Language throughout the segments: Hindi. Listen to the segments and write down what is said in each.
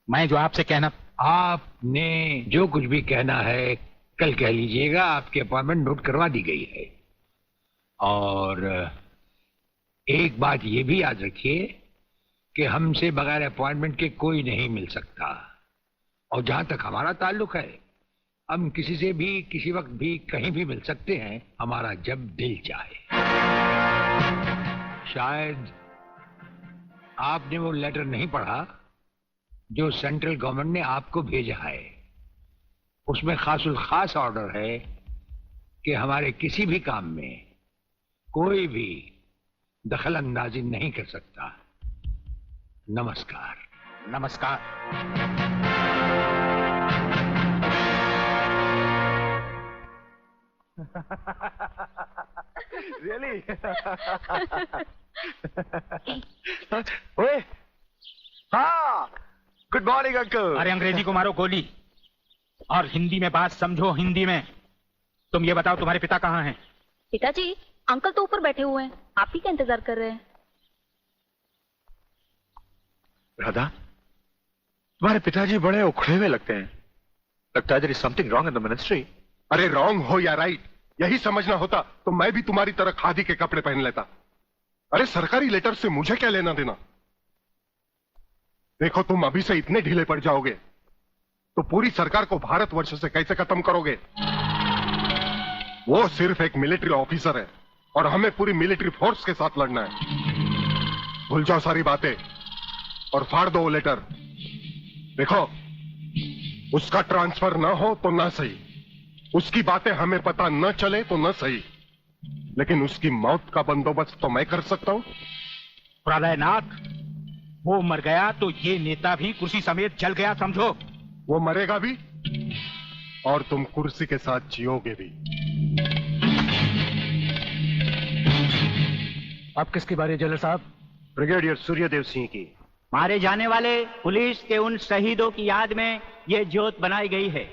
मैं जो आपसे कहना, आपने जो कुछ भी कहना है कल कह लीजिएगा। आपकी अपॉइंटमेंट नोट करवा दी गई है। और एक बात ये भी याद रखिए कि हमसे बगैर अपॉइंटमेंट के कोई नहीं मिल सकता। और जहां तक हमारा ताल्लुक है, हम किसी से भी किसी वक्त भी कहीं भी मिल सकते हैं, हमारा जब दिल चाहे। शायद आपने वो लेटर नहीं पढ़ा जो सेंट्रल गवर्नमेंट ने आपको भेजा है। उसमें खासुल खास ऑर्डर है कि हमारे किसी भी काम में कोई भी दखल अंदाजी नहीं कर सकता। नमस्कार। नमस्कार। Really? ओए, हाँ, गुड मॉर्निंग अंकल। अरे अंग्रेजी को मारो गोली और हिंदी में बात समझो। हिंदी में तुम ये बताओ तुम्हारे पिता कहाँ हैं? पिताजी, अंकल तो ऊपर बैठे हुए हैं, आप ही का इंतजार कर रहे हैं। राधा, तुम्हारे पिताजी बड़े उखड़े हुए लगते हैं। लगता है there is something wrong in the ministry। अरे रॉन्ग हो या राइट, यही समझना होता तो मैं भी तुम्हारी तरह खादी के कपड़े पहन लेता। अरे सरकारी लेटर से मुझे क्या लेना देना। देखो, तुम अभी से इतने ढीले पड़ जाओगे तो पूरी सरकार को भारतवर्ष से कैसे खत्म करोगे। वो सिर्फ एक मिलिट्री ऑफिसर है और हमें पूरी मिलिट्री फोर्स के साथ लड़ना है। भूल जाओ सारी बातें और फाड़ दो वो लेटर। देखो, उसका ट्रांसफर ना हो तो ना सही, उसकी बातें हमें पता न चले तो न सही, लेकिन उसकी मौत का बंदोबस्त तो मैं कर सकता हूं। प्रलयनाथ, वो मर गया तो ये नेता भी कुर्सी समेत जल गया, समझो। वो मरेगा भी और तुम कुर्सी के साथ जियोगे भी। आप किसकी बारी है जनरल साहब? ब्रिगेडियर सूर्यदेव सिंह की। मारे जाने वाले पुलिस के उन शहीदों की याद में ये ज्योत बनाई गई है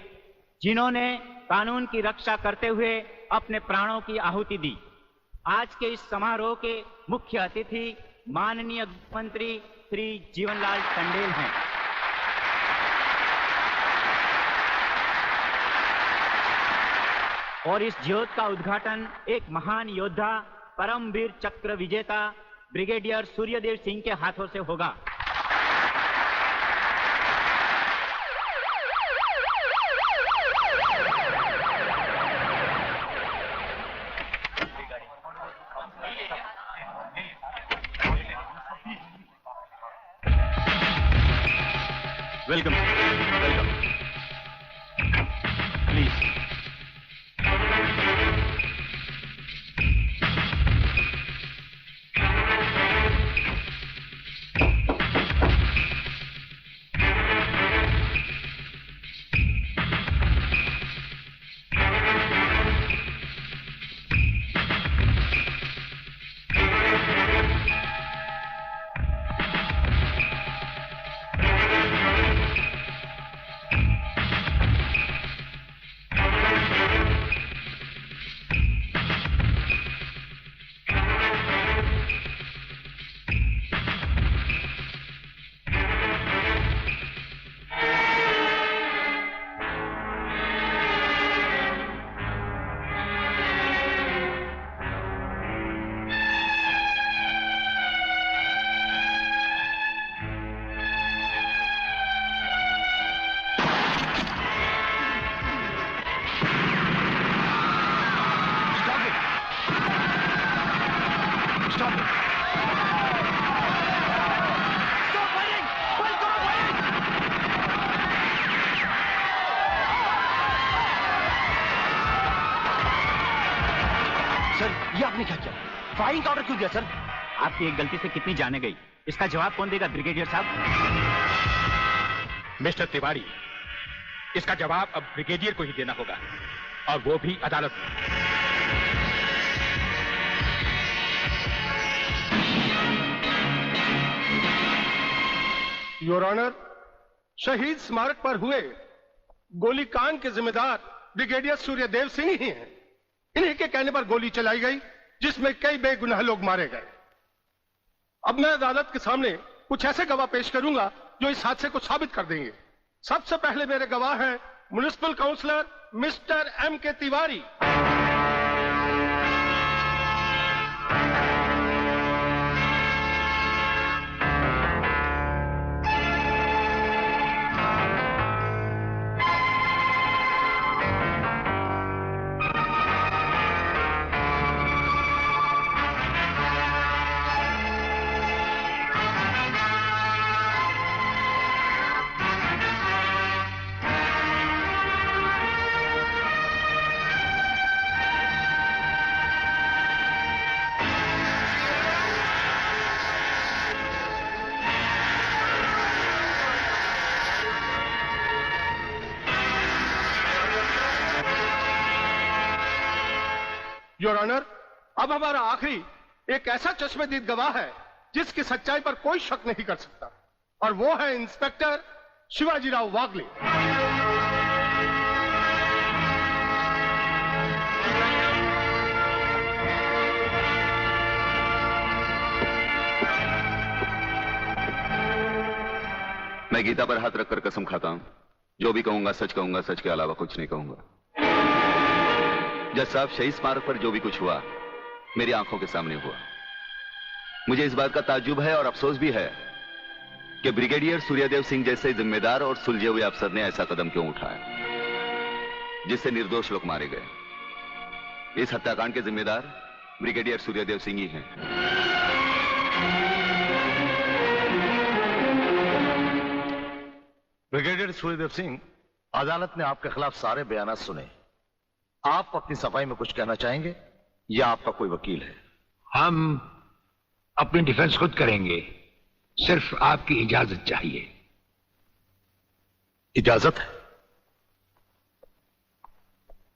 जिन्होंने कानून की रक्षा करते हुए अपने प्राणों की आहुति दी। आज के इस समारोह के मुख्य अतिथि माननीय मंत्री श्री जीवनलाल टंडेल हैं। और इस ज्योत का उद्घाटन एक महान योद्धा, परमवीर चक्र विजेता ब्रिगेडियर सूर्यदेव सिंह के हाथों से होगा। Welcome, welcome. Please. Firing order क्यों दिया सर? आपकी एक गलती से कितनी जाने गई, इसका जवाब कौन देगा ब्रिगेडियर साहब? मिस्टर तिवारी, इसका जवाब अब ब्रिगेडियर को ही देना होगा, और वो भी अदालत में। योर ऑनर, शहीद स्मारक पर हुए गोलीकांड के जिम्मेदार ब्रिगेडियर सूर्यदेव सिंह ही हैं। इन्हीं के कहने पर गोली चलाई गई जिसमें कई बेगुनाह लोग मारे गए। अब मैं अदालत के सामने कुछ ऐसे गवाह पेश करूंगा जो इस हादसे को साबित कर देंगे। सबसे पहले मेरे गवाह हैं municipal councillor mister M.K. Tiwari. Your honour, अब हमारा आखिरी एक ऐसा चश्मदीद गवाह है जिसकी सच्चाई पर कोई शक नहीं कर सकता, और वो है इंस्पेक्टर शिवाजीराव वागले। मैं गीता पर हाथ रखकर कसम खाता हूं, जो भी कहूंगा, सच के अलावा कुछ नहीं कहूंगा। जज साहब, शहीद स्मारक पर जो भी कुछ हुआ मेरी आंखों के सामने हुआ। मुझे इस बात का ताज्जुब है और अफसोस भी है कि ब्रिगेडियर सूर्यदेव सिंह जैसे जिम्मेदार और सुलझे हुए अफसर ने ऐसा कदम क्यों उठाया जिससे निर्दोष लोग मारे गए। इस हत्याकांड के जिम्मेदार ब्रिगेडियर सूर्यदेव सिंह ही हैं। ब्रिगेडियर सूर्यदेव सिंह, अदालत ने आपके खिलाफ सारे बयान सुने। आप अपनी सफाई में कुछ कहना चाहेंगे या आपका कोई वकील है? हम अपनी डिफेंस खुद करेंगे, सिर्फ आपकी इजाजत चाहिए। इजाजत है?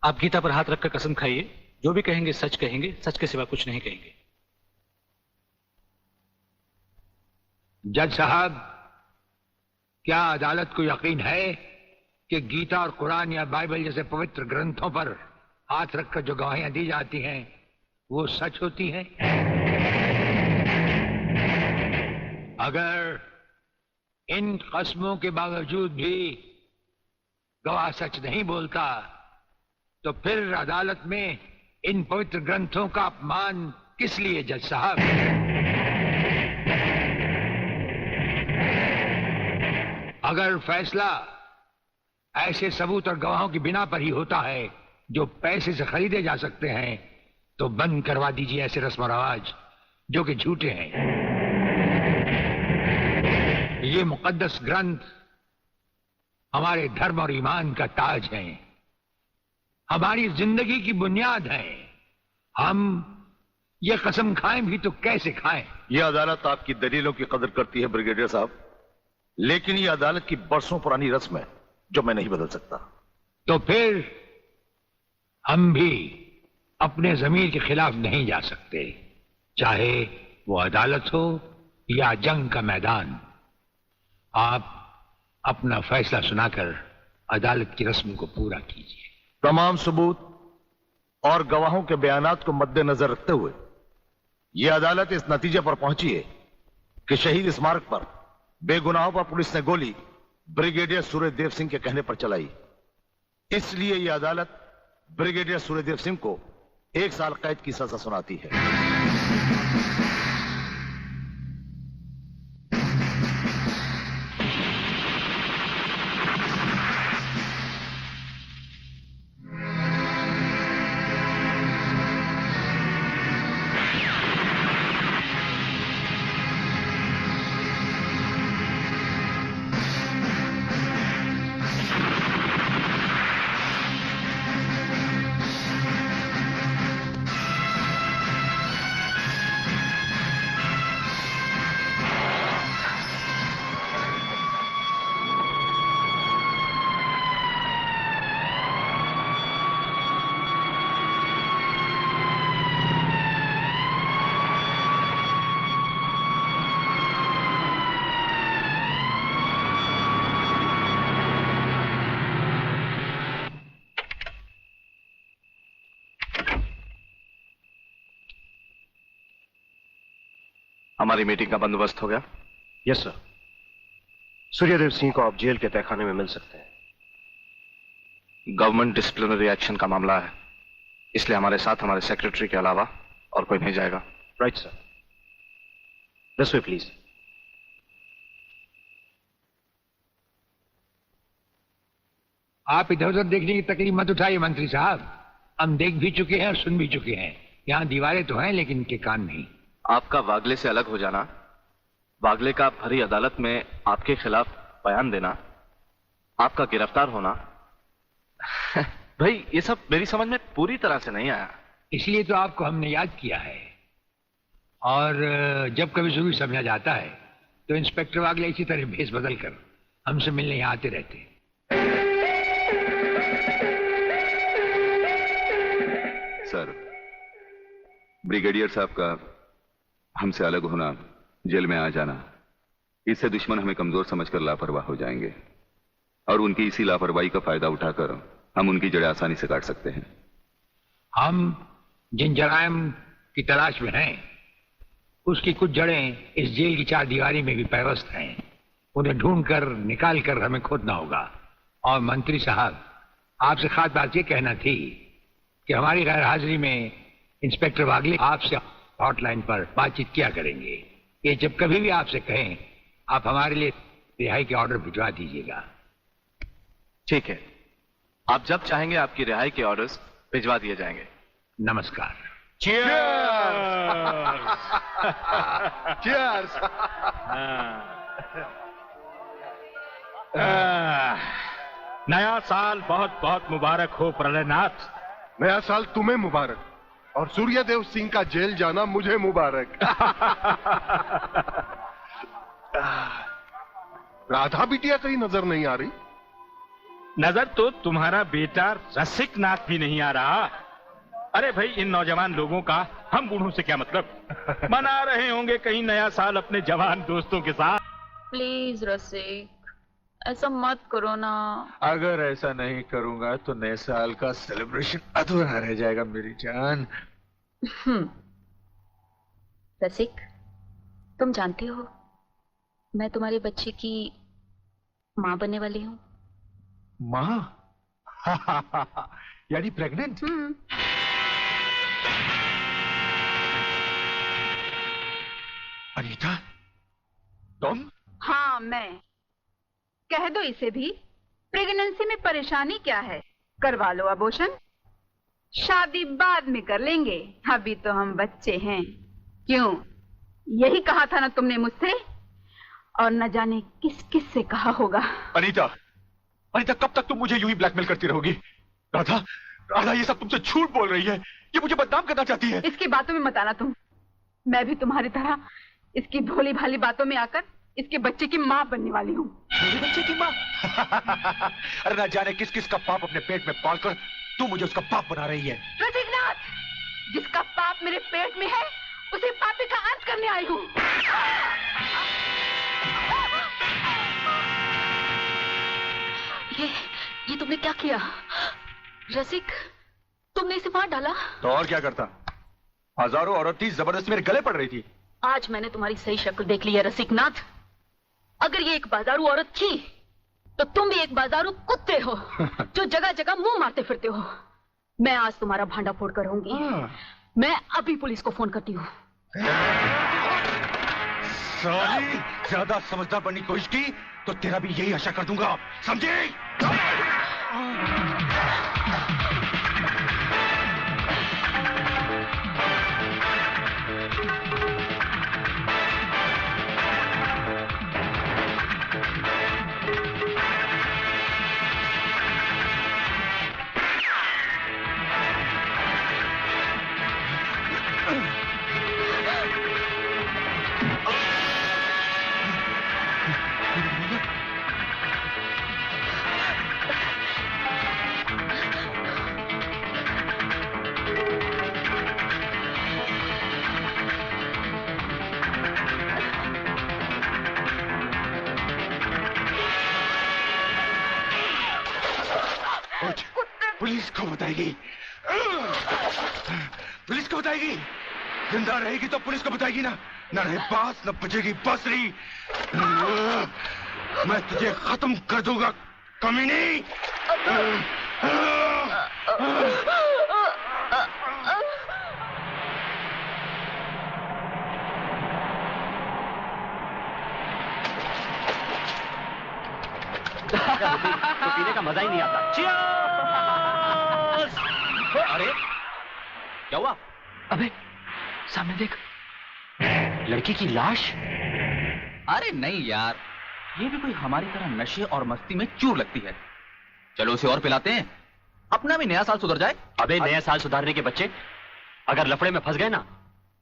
आप गीता पर हाथ रखकर कसम खाइए, जो भी कहेंगे, सच के सिवा कुछ नहीं कहेंगे। जज साहब, क्या अदालत को यकीन है कि गीता और कुरान या बाइबल जैसे पवित्र ग्रंथों पर हाथ रखकर जो गवाहियां दी जाती हैं वो सच होती हैं? अगर इन कस्मों के बावजूद भी गवाह सच नहीं बोलता तो फिर अदालत में इन पवित्र ग्रंथों का अपमान किस लिए जज साहब? अगर फैसला ऐसे सबूत और गवाहों की बिना पर ही होता है जो पैसे से खरीदे जा सकते हैं, तो बंद करवा दीजिए ऐसे रस्म और रवाज जो कि झूठे हैं। ये मुकद्दस ग्रंथ हमारे धर्म और ईमान का ताज है, हमारी जिंदगी की बुनियाद है। हम ये कसम खाएं भी तो कैसे खाएं? यह अदालत आपकी दलीलों की कदर करती है ब्रिगेडियर साहब, लेकिन यह अदालत की बरसों पुरानी रस्म है जो मैं नहीं बदल सकता। तो फिर हम भी अपने जमीर के खिलाफ नहीं जा सकते, चाहे वो अदालत हो या जंग का मैदान। आप अपना फैसला सुनाकर अदालत की रस्म को पूरा कीजिए। तमाम सबूत और गवाहों के बयानात को मद्देनजर रखते हुए यह अदालत इस नतीजे पर पहुंची है कि शहीद स्मारक पर बेगुनाहों पर पुलिस ने गोली ब्रिगेडियर सूर्यदेव सिंह के कहने पर चलाई। इसलिए यह अदालत ब्रिगेडियर सूर्यदेव सिंह को 1 साल कैद की सजा सुनाती है। हमारी मीटिंग का बंदोबस्त हो गया? Yes sir. सूर्यदेव सिंह को आप जेल के तहखाने में मिल सकते हैं। गवर्नमेंट डिसिप्लिनरी एक्शन का मामला है, इसलिए हमारे साथ हमारे सेक्रेटरी के अलावा और कोई नहीं जाएगा। Right sir. This way please. आप इधर उधर देखने की तकलीफ मत उठाइए मंत्री साहब, हम देख भी चुके हैं और सुन भी चुके हैं। यहाँ दीवारें तो हैं लेकिन इनके कान नहीं। आपका वागले से अलग हो जाना, वागले का भरी अदालत में आपके खिलाफ बयान देना, आपका गिरफ्तार होना भाई ये सब मेरी समझ में पूरी तरह से नहीं आया। इसलिए तो आपको हमने याद किया है। और जब कभी सुबह समझा जाता है तो इंस्पेक्टर वागले इसी तरह भेस बदल कर हमसे मिलने यहाँ आते रहते हैं। सर, ब्रिगेडियर साहब का हमसे अलग होना, जेल में आ जाना, इससे दुश्मन हमें कमजोर समझकर लापरवाह हो जाएंगे और उनकी इसी लापरवाही का फायदा उठाकर हम उनकी जड़ें आसानी से काट सकते हैं। हम जिन जराइम की तलाश में हैं, उसकी कुछ जड़ें इस जेल की चार दीवारी में भी पैवस्त हैं। उन्हें ढूंढकर निकाल कर हमें खोदना होगा। और मंत्री साहब, आपसे खास बात ये कहना थी कि हमारी गैर हाजिरी में इंस्पेक्टर वागले आपसे हॉटलाइन पर बातचीत किया करेंगे। ये जब कभी भी आपसे कहें, आप हमारे लिए रिहाई के ऑर्डर भिजवा दीजिएगा। ठीक है, आप जब चाहेंगे आपकी रिहाई के ऑर्डर्स भिजवा दिए जाएंगे। नमस्कार। Cheers! नया साल बहुत बहुत मुबारक हो प्रलयनाथ। नया साल तुम्हें मुबारक और सूर्यदेव सिंह का जेल जाना मुझे मुबारक। राधा बिटिया कहीं नजर नहीं आ रही। नजर तो तुम्हारा बेटा रसिक नाथ भी नहीं आ रहा। अरे भाई, इन नौजवान लोगों का हम बूढ़ों से क्या मतलब। मना रहे होंगे कहीं नया साल अपने जवान दोस्तों के साथ। प्लीज रसिक, ऐसा मत करो ना। अगर ऐसा नहीं करूंगा तो नए साल का सेलिब्रेशन अधूरा रह जाएगा मेरी जान। रसिक, तुम जानते हो मैं तुम्हारे बच्चे की माँ बनने वाली हूँ। माँ? यानी प्रेग्नेंट? अनीता, तुम? हाँ, मैं। कह दो इसे भी, प्रेगनेंसी में परेशानी क्या है, करवा लो अबॉर्शन। शादी बाद में कर लेंगे, अभी तो हम बच्चे हैं। क्यों, यही कहा था ना तुमने मुझसे? और न जाने किस किस से कहा होगा। अनीता, अनीता, कब तक तुम मुझे यूं ही ब्लैकमेल करती रहोगी? राधा, राधा ये सब तुमसे झूठ बोल रही है। ये मुझे बदनाम करना चाहती है। इसकी बातों में मत आना तुम। मैं भी तुम्हारी तरह इसकी भोली भाली बातों में आकर इसके बच्चे की माँ बनने वाली हूँ। मेरे बच्चे की माँ? अरे ना जाने किस किस का पाप अपने पेट में पालकर तू मुझे उसका पाप बना रही है। रसिकनाथ, जिसका पाप मेरे पेट में है उसे पापी का अंत करने आई हूँ। ये तुमने क्या किया? रसिक, तुमने इसे मार डाला? तो और क्या करता? हजारों औरतें जबरदस्ती मेरे गले पड़ रही थी। आज मैंने तुम्हारी सही शक्ल देख ली है रसिकनाथ। अगर ये एक बाजारू औरत थी तो तुम भी एक बाजारू कुत्ते हो जो जगह जगह मुंह मारते फिरते हो। मैं आज तुम्हारा भांडा फोड़ कर रहूंगी। मैं अभी पुलिस को फोन करती हूँ। साली, ज्यादा समझदार बनने की कोशिश की तो तेरा भी यही आशा कर दूंगा, समझे? पुलिस को बताएगी, पुलिस को बताएगी। जिंदा रहेगी तो पुलिस को बताएगी ना, न रहे पास न बचेगी बांसुरी। मैं तुझे खत्म कर दूंगा कमीनी। तो पीने का मजा ही नहीं आता। अरे क्या हुआ? अबे सामने देख, लड़की की लाश। अरे नहीं यार, ये भी कोई हमारी तरह नशे और मस्ती में चूर लगती है। चलो उसे और पिलाते हैं, अपना भी नया साल सुधर जाए। अबे नया साल सुधारने के बच्चे अगर लफड़े में फंस गए ना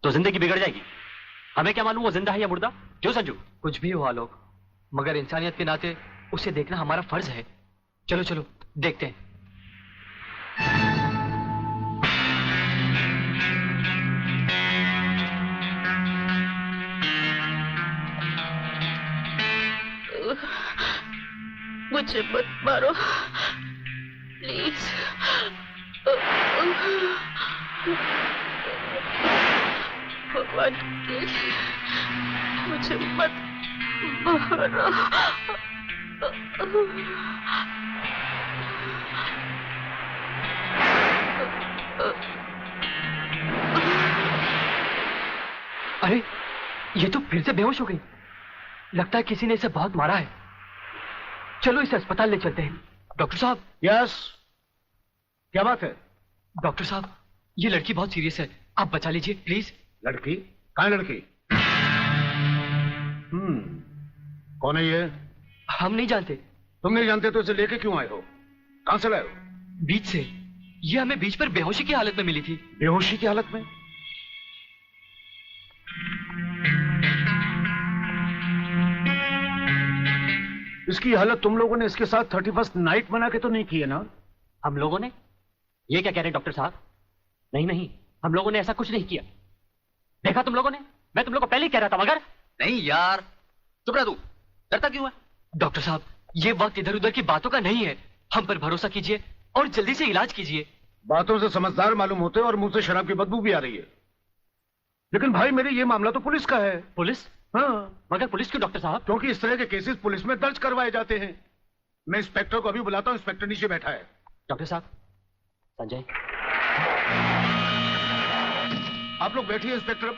तो जिंदगी बिगड़ जाएगी। हमें क्या मालूम वो जिंदा है या मुर्दा? क्यों संजू? कुछ भी हुआ लोग, मगर इंसानियत के नाते उसे देखना हमारा फर्ज है। चलो चलो देखते हैं। मुझे मत मारो प्लीज। भगवान प्लीज मुझे मत मारो। अरे ये तो फिर से बेहोश हो गई। लगता है किसी ने इसे बहुत मारा है। चलो इसे अस्पताल ले चलते हैं। डॉक्टर साहब। यस, क्या बात है? डॉक्टर साहब ये लड़की बहुत सीरियस है, आप बचा लीजिए प्लीज। लड़की? कहाँ है लड़की? कौन है ये? हम नहीं जानते। तुम नहीं जानते तो इसे लेके क्यों आए हो? कहां से लाए हो? बीच से। ये हमें बीच पर बेहोशी की हालत में मिली थी। बेहोशी की हालत में? इसकी हालत तुम लोगों ने इसके साथ 31st नाइट बना के तो नहीं की है ना? हम लोगों ने? ये क्या कह रहे हैं डॉक्टर साहब? नहीं नहीं, हम लोगों ने ऐसा कुछ नहीं किया। देखा तुम लोगों ने? मैं तुम लोगों को पहले ही कह रहा था। मगर नहीं यार, चुप रह तू, डरता क्यों है? डॉक्टर साहब ये वक्त इधर उधर की बातों का नहीं है, हम पर भरोसा कीजिए और जल्दी से इलाज कीजिए। बातों से समझदार मालूम होते और मुंह से शराब की बदबू भी आ रही है। लेकिन भाई मेरे ये मामला तो पुलिस का है। पुलिस? हाँ। मगर पुलिस क्यों डॉक्टर साहब? क्योंकि इस तरह के केसेस पुलिस में दर्ज करवाए जाते हैं। मैं इंस्पेक्टर को अभी बुलाता हूँ, इंस्पेक्टर नीचे बैठा है। डॉक्टर साहब, संजय। आप लोग बैठिए। इंस्पेक्टर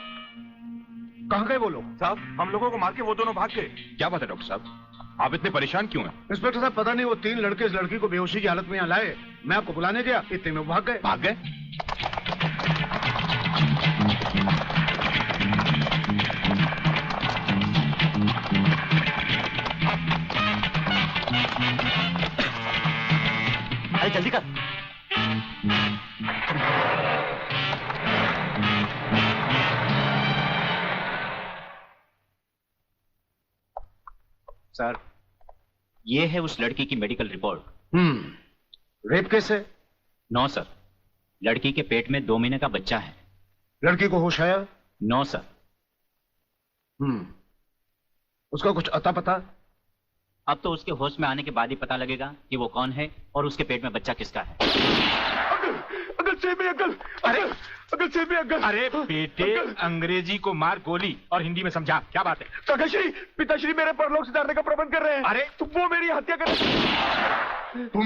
कहाँ गए वो लोग? साहब हम लोगों को मार के वो दोनों भाग गए। क्या बात है डॉक्टर साहब, आप इतने परेशान क्यों हैं? इंस्पेक्टर साहब पता नहीं वो 3 लड़के इस लड़की को बेहोशी की हालत में यहाँ लाए। मैं आपको बुलाने गया, इतने में वो भाग गए। भाग गए? अरे जल्दी कर। सर ये है उस लड़की की मेडिकल रिपोर्ट। रेप केस है? नो सर, लड़की के पेट में 2 महीने का बच्चा है। लड़की को होश आया? No sir. उसका कुछ अता पता? अब तो उसके होश में आने के बाद ही पता लगेगा कि वो कौन है और उसके पेट में बच्चा किसका है। अगल सेबी अगल, अगल सेबी अगल। अरे बेटे, अंग्रेजी को मार गोली और हिंदी में समझा। क्या बात है? सगाश्री, पिताश्री मेरे परलोक सुधारने का प्रबंध कर रहे हैं। अरे तो वो मेरी हत्या कर। तुम